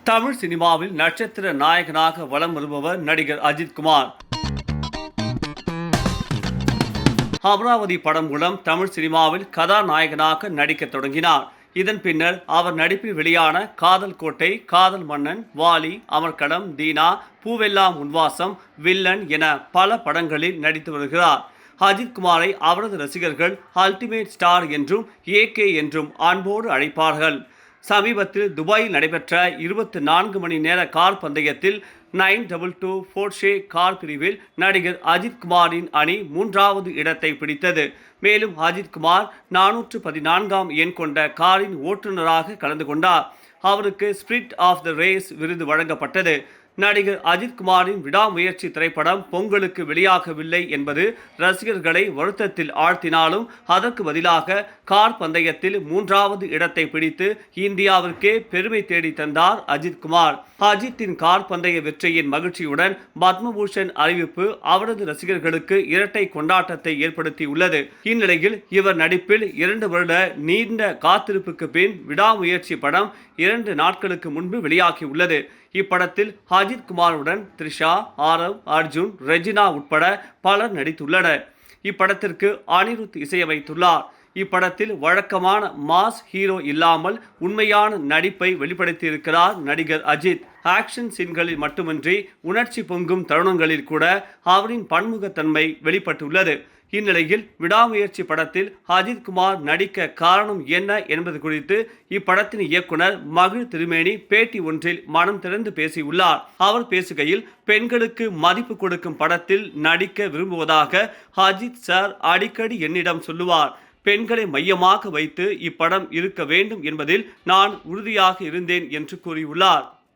தமிழ் சினிமாவில் நட்சத்திர நாயகனாக வலம் வருபவர் நடிகர் அஜித் குமார். அமராவதி படம் மூலம் தமிழ் சினிமாவில் கதாநாயகனாக நடிக்க தொடங்கினார். இதன் பின்னர் அவர் நடிப்பில் வெளியான காதல் கோட்டை, காதல் மன்னன், வாலி, அமர்க்களம், தீனா, பூவெல்லாம் உன்வாசம், வில்லன் என பல படங்களில் நடித்து வருகிறார். அஜித் குமாரை அவரது ரசிகர்கள் அல்டிமேட் ஸ்டார் என்றும் ஏகே என்றும் அன்போடு அழைப்பார்கள். சமீபத்தில் துபாயில் நடைபெற்ற 24 மணி நேர கார் பந்தயத்தில் 922 போர்ஷே கார் பிரிவில் நடிகர் அஜித் குமாரின் அணி 3வது இடத்தை பிடித்தது. மேலும் அஜித் குமார் 414ஆம் எண் கொண்ட காரின் ஓட்டுநராக கலந்து கொண்டார். அவருக்கு ஸ்பிரிட் ஆஃப் த ரேஸ் விருது வழங்கப்பட்டது. நடிகர் அஜித் குமாரின் விடாமுயற்சி திரைப்படம் பொங்கலுக்கு வெளியாகவில்லை என்பது ரசிகர்களை வருத்தத்தில் ஆழ்த்தினாலும் அதற்கு பதிலாக கார் பந்தயத்தில் 3வது இடத்தை பிடித்து இந்தியாவிற்கே பெருமை தேடி தந்தார் அஜித் குமார். அஜித்தின் கார் பந்தய வெற்றியின் மகிழ்ச்சியுடன் பத்மபூஷன் அறிவிப்பு அவரது ரசிகர்களுக்கு இரட்டை கொண்டாட்டத்தை ஏற்படுத்தியுள்ளது. இந்நிலையில் இவர் நடிப்பில் 2 வருட நீண்ட காத்திருப்புக்கு பின் விடாமுயற்சி படம் 2 நாட்களுக்கு முன்பு வெளியாகியுள்ளது. இப்படத்தில் அஜித் குமாருடன் த்ரிஷா, ஆரவ், அர்ஜுன், ரெஜினா உட்பட பலர் நடித்துள்ளனர். இப்படத்திற்கு அனிருத் இசையமைத்துள்ளார். இப்படத்தில் வழக்கமான மாஸ் ஹீரோ இல்லாமல் உண்மையான நடிப்பை வெளிப்படுத்தியிருக்கிறார் நடிகர் அஜித். ஆக்ஷன் சீன்களில் மட்டுமின்றி உணர்ச்சி பொங்கும் தருணங்களில் கூட அவரின் பன்முகத்தன்மை வெளிப்பட்டுள்ளது. இந்நிலையில் விடாமுயற்சி படத்தில் அஜித் குமார் நடிக்க காரணம் என்ன என்பது குறித்து இப்படத்தின் இயக்குனர் மகிழ் திருமேனி பேட்டி ஒன்றில் மனம் திறந்து பேசியுள்ளார். அவர் பேசுகையில், பெண்களுக்கு மதிப்பு கொடுக்கும் படத்தில் நடிக்க விரும்புவதாக அஜித் சார் அடிக்கடி என்னிடம் சொல்லுவார். பெண்களை மையமாக வைத்து இப்படம் இருக்க வேண்டும் என்பதில் நான் உறுதியாக இருந்தேன் என்று கூறியுள்ளார்.